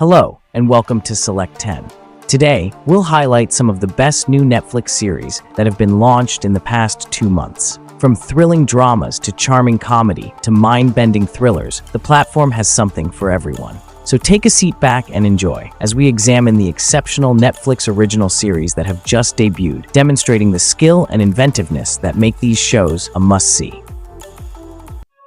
Hello, and welcome to Select 10. Today, we'll highlight some of the best new Netflix series that have been launched in the past 2 months. From thrilling dramas to charming comedy to mind-bending thrillers, the platform has something for everyone. So take a seat back and enjoy as we examine the exceptional Netflix original series that have just debuted, demonstrating the skill and inventiveness that make these shows a must-see.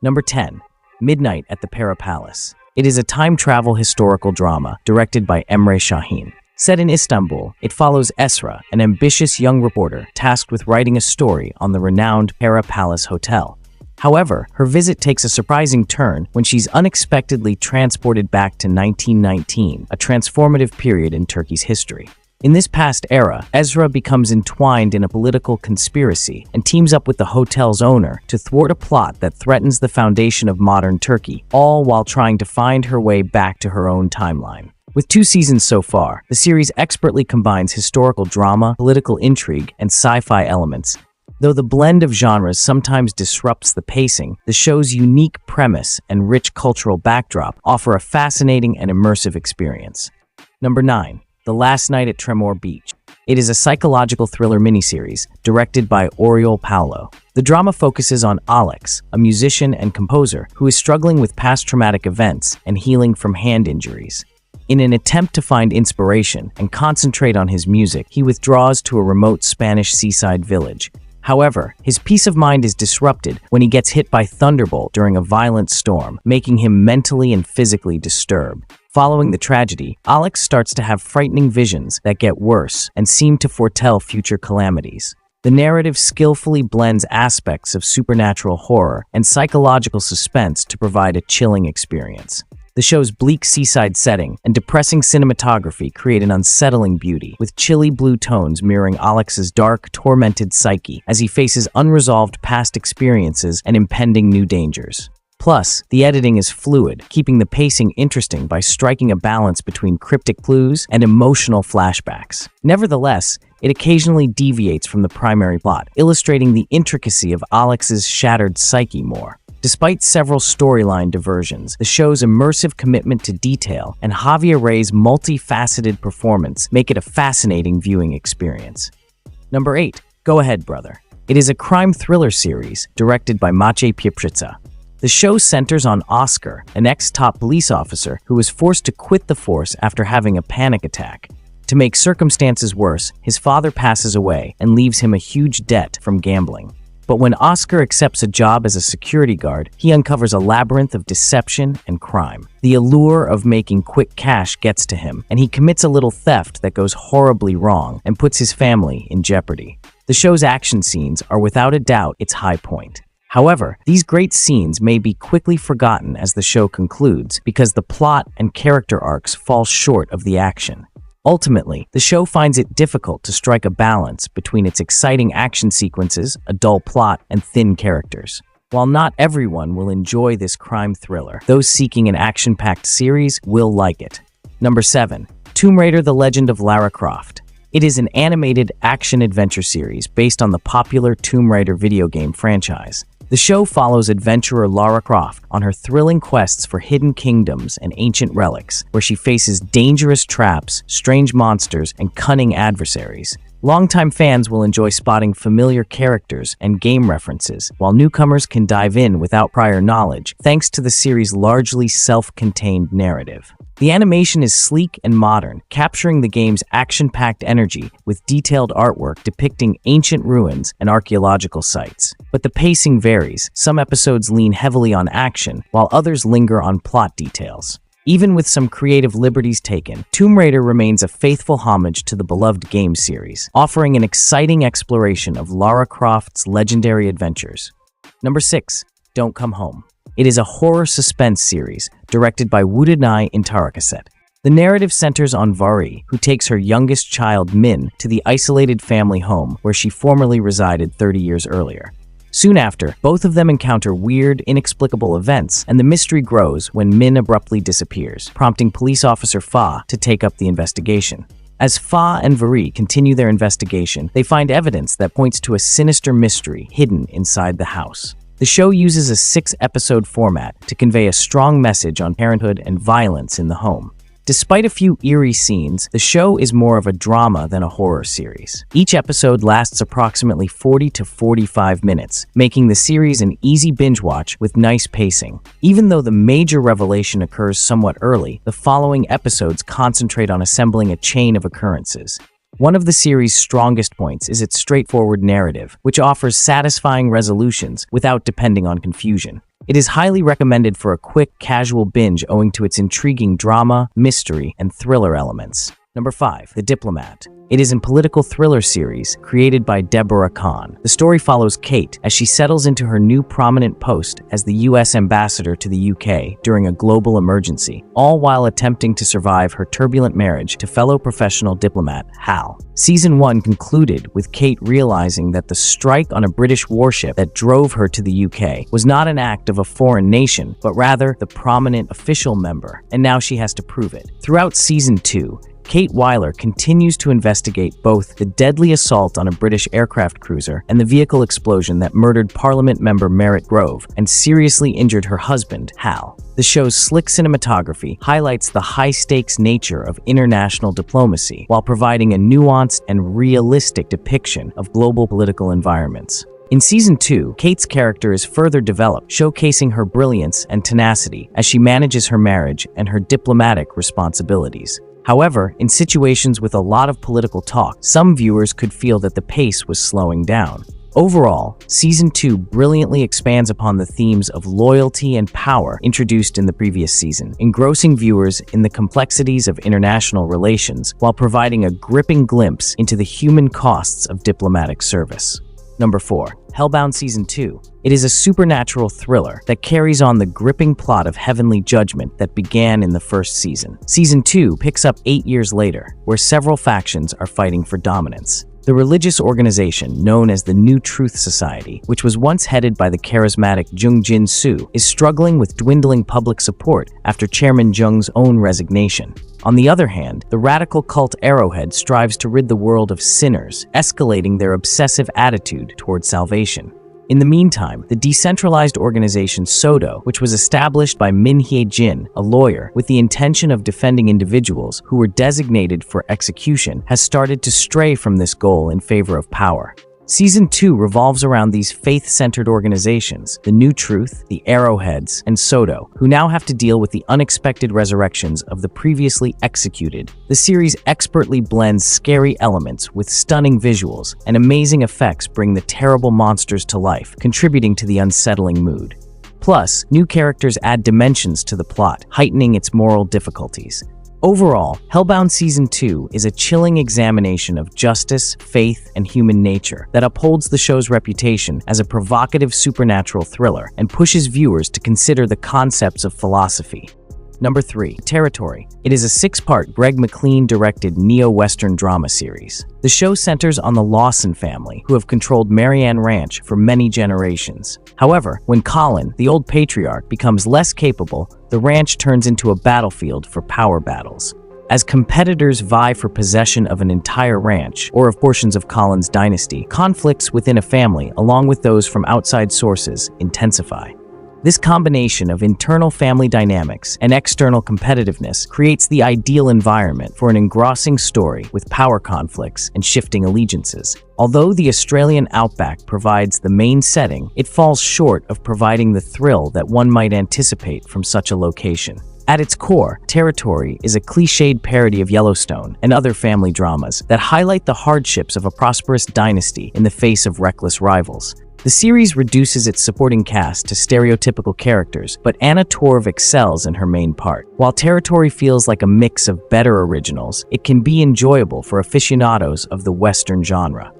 Number 10. Midnight at the Para Palace. It is a time-travel historical drama directed by Emre Şahin. Set in Istanbul, it follows Esra, an ambitious young reporter tasked with writing a story on the renowned Para Palace Hotel. However, her visit takes a surprising turn when she's unexpectedly transported back to 1919, a transformative period in Turkey's history. In this past era, Esra becomes entwined in a political conspiracy and teams up with the hotel's owner to thwart a plot that threatens the foundation of modern Turkey, all while trying to find her way back to her own timeline. With 2 seasons so far, the series expertly combines historical drama, political intrigue, and sci-fi elements. Though the blend of genres sometimes disrupts the pacing, the show's unique premise and rich cultural backdrop offer a fascinating and immersive experience. Number 9. The Last Night at Tremor Beach. It is a psychological thriller miniseries directed by Oriol Paulo. The drama focuses on Alex, a musician and composer who is struggling with past traumatic events and healing from hand injuries. In an attempt to find inspiration and concentrate on his music, he withdraws to a remote Spanish seaside village. However, his peace of mind is disrupted when he gets hit by thunderbolt during a violent storm, making him mentally and physically disturbed. Following the tragedy, Alex starts to have frightening visions that get worse and seem to foretell future calamities. The narrative skillfully blends aspects of supernatural horror and psychological suspense to provide a chilling experience. The show's bleak seaside setting and depressing cinematography create an unsettling beauty, with chilly blue tones mirroring Alex's dark, tormented psyche as he faces unresolved past experiences and impending new dangers. Plus, the editing is fluid, keeping the pacing interesting by striking a balance between cryptic clues and emotional flashbacks. Nevertheless, it occasionally deviates from the primary plot, illustrating the intricacy of Alex's shattered psyche more. Despite several storyline diversions, the show's immersive commitment to detail and Javier Rey's multifaceted performance make it a fascinating viewing experience. Number 8. Go Ahead, Brother. It is a crime thriller series directed by Maciej Pieprzyca. The show centers on Oscar, an ex-top police officer who was forced to quit the force after having a panic attack. To make circumstances worse, his father passes away and leaves him a huge debt from gambling. But when Oscar accepts a job as a security guard, he uncovers a labyrinth of deception and crime. The allure of making quick cash gets to him, and he commits a little theft that goes horribly wrong and puts his family in jeopardy. The show's action scenes are without a doubt its high point. However, these great scenes may be quickly forgotten as the show concludes because the plot and character arcs fall short of the action. Ultimately, the show finds it difficult to strike a balance between its exciting action sequences, a dull plot, and thin characters. While not everyone will enjoy this crime thriller, those seeking an action-packed series will like it. Number 7. Tomb Raider: The Legend of Lara Croft. It is an animated action-adventure series based on the popular Tomb Raider video game franchise. The show follows adventurer Lara Croft on her thrilling quests for hidden kingdoms and ancient relics, where she faces dangerous traps, strange monsters, and cunning adversaries. Longtime fans will enjoy spotting familiar characters and game references, while newcomers can dive in without prior knowledge, thanks to the series' largely self-contained narrative. The animation is sleek and modern, capturing the game's action-packed energy with detailed artwork depicting ancient ruins and archaeological sites. But the pacing varies. Some episodes lean heavily on action, while others linger on plot details. Even with some creative liberties taken, Tomb Raider remains a faithful homage to the beloved game series, offering an exciting exploration of Lara Croft's legendary adventures. Number 6. Don't Come Home. It is a horror suspense series directed by Woodenai Intarakaset. The narrative centers on Vari, who takes her youngest child Min to the isolated family home where she formerly resided 30 years earlier. Soon after, both of them encounter weird, inexplicable events, and the mystery grows when Min abruptly disappears, prompting police officer Fa to take up the investigation. As Fa and Vari continue their investigation, they find evidence that points to a sinister mystery hidden inside the house. The show uses a 6-episode format to convey a strong message on parenthood and violence in the home. Despite a few eerie scenes, the show is more of a drama than a horror series. Each episode lasts approximately 40 to 45 minutes, making the series an easy binge watch with nice pacing. Even though the major revelation occurs somewhat early, the following episodes concentrate on assembling a chain of occurrences. One of the series' strongest points is its straightforward narrative, which offers satisfying resolutions without depending on confusion. It is highly recommended for a quick, casual binge owing to its intriguing drama, mystery, and thriller elements. Number 5. The Diplomat. It is a political thriller series created by Deborah Kahn. The story follows Kate as she settles into her new prominent post as the U.S. ambassador to the UK during a global emergency, all while attempting to survive her turbulent marriage to fellow professional diplomat Hal. Season 1 concluded with Kate realizing that the strike on a British warship that drove her to the UK was not an act of a foreign nation, but rather the prominent official member, and now she has to prove it. Throughout Season 2, Kate Weiler continues to investigate both the deadly assault on a British aircraft cruiser and the vehicle explosion that murdered Parliament member Merritt Grove and seriously injured her husband, Hal. The show's slick cinematography highlights the high-stakes nature of international diplomacy while providing a nuanced and realistic depiction of global political environments. In Season 2, Kate's character is further developed, showcasing her brilliance and tenacity as she manages her marriage and her diplomatic responsibilities. However, in situations with a lot of political talk, some viewers could feel that the pace was slowing down. Overall, Season 2 brilliantly expands upon the themes of loyalty and power introduced in the previous season, engrossing viewers in the complexities of international relations while providing a gripping glimpse into the human costs of diplomatic service. Number 4. Hellbound Season 2. It is a supernatural thriller that carries on the gripping plot of Heavenly Judgment that began in the first season. Season 2 picks up 8 years later, where several factions are fighting for dominance. The religious organization known as the New Truth Society, which was once headed by the charismatic Jung Jin-soo, is struggling with dwindling public support after Chairman Jung's own resignation. On the other hand, the radical cult Arrowhead strives to rid the world of sinners, escalating their obsessive attitude toward salvation. In the meantime, the decentralized organization Sodo, which was established by Min Hye-jin, a lawyer, with the intention of defending individuals who were designated for execution, has started to stray from this goal in favor of power. Season 2 revolves around these faith-centered organizations, the New Truth, the Arrowheads, and Sodo, who now have to deal with the unexpected resurrections of the previously executed. The series expertly blends scary elements with stunning visuals, and amazing effects bring the terrible monsters to life, contributing to the unsettling mood. Plus, new characters add dimensions to the plot, heightening its moral difficulties. Overall, Hellbound Season 2 is a chilling examination of justice, faith, and human nature that upholds the show's reputation as a provocative supernatural thriller and pushes viewers to consider the concepts of philosophy. Number 3. Territory. It is a 6-part Greg McLean-directed neo-Western drama series. The show centers on the Lawson family, who have controlled Marianne Ranch for many generations. However, when Colin, the old patriarch, becomes less capable, the ranch turns into a battlefield for power battles. As competitors vie for possession of an entire ranch, or of portions of Colin's dynasty, conflicts within a family, along with those from outside sources, intensify. This combination of internal family dynamics and external competitiveness creates the ideal environment for an engrossing story with power conflicts and shifting allegiances. Although the Australian outback provides the main setting, it falls short of providing the thrill that one might anticipate from such a location. At its core, Territory is a cliched parody of Yellowstone and other family dramas that highlight the hardships of a prosperous dynasty in the face of reckless rivals. The series reduces its supporting cast to stereotypical characters, but Anna Torv excels in her main part. While Territory feels like a mix of better originals, it can be enjoyable for aficionados of the Western genre.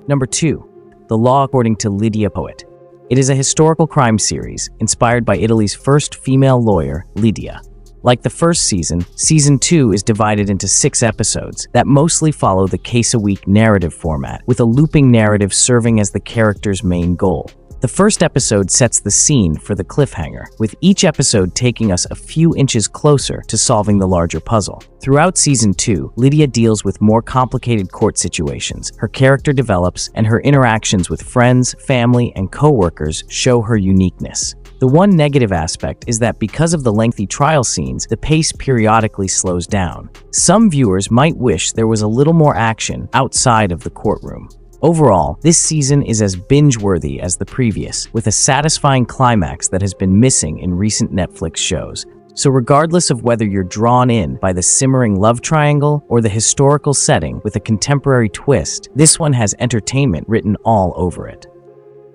Number 2. The Law According to Lydia Poet. It is a historical crime series inspired by Italy's first female lawyer, Lydia. Like the first season, Season 2 is divided into 6 episodes that mostly follow the case-a-week narrative format, with a looping narrative serving as the character's main goal. The first episode sets the scene for the cliffhanger, with each episode taking us a few inches closer to solving the larger puzzle. Throughout Season 2, Lydia deals with more complicated court situations, her character develops, and her interactions with friends, family, and co-workers show her uniqueness. The one negative aspect is that because of the lengthy trial scenes, the pace periodically slows down. Some viewers might wish there was a little more action outside of the courtroom. Overall, this season is as binge-worthy as the previous, with a satisfying climax that has been missing in recent Netflix shows. So regardless of whether you're drawn in by the simmering love triangle or the historical setting with a contemporary twist, this one has entertainment written all over it.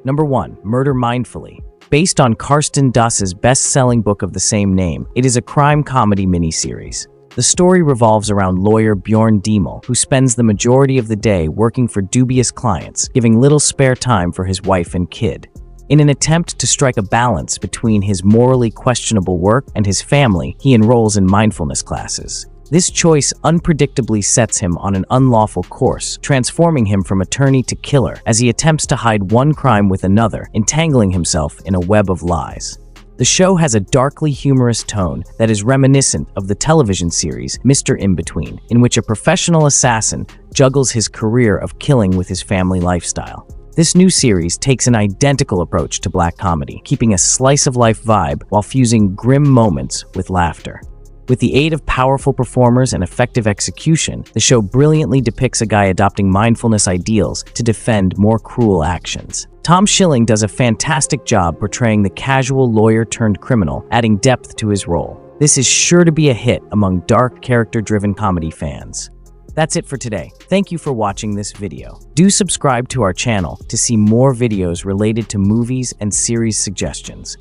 Number 1. Murder Mindfully. Based on Karsten Duss's best-selling book of the same name, it is a crime comedy miniseries. The story revolves around lawyer Bjorn Diemel, who spends the majority of the day working for dubious clients, giving little spare time for his wife and kid. In an attempt to strike a balance between his morally questionable work and his family, he enrolls in mindfulness classes. This choice unpredictably sets him on an unlawful course, transforming him from attorney to killer as he attempts to hide one crime with another, entangling himself in a web of lies. The show has a darkly humorous tone that is reminiscent of the television series Mr. In-Between, in which a professional assassin juggles his career of killing with his family lifestyle. This new series takes an identical approach to black comedy, keeping a slice-of-life vibe while fusing grim moments with laughter. With the aid of powerful performers and effective execution, the show brilliantly depicts a guy adopting mindfulness ideals to defend more cruel actions. Tom Schilling does a fantastic job portraying the casual lawyer-turned-criminal, adding depth to his role. This is sure to be a hit among dark, character-driven comedy fans. That's it for today. Thank you for watching this video. Do subscribe to our channel to see more videos related to movies and series suggestions.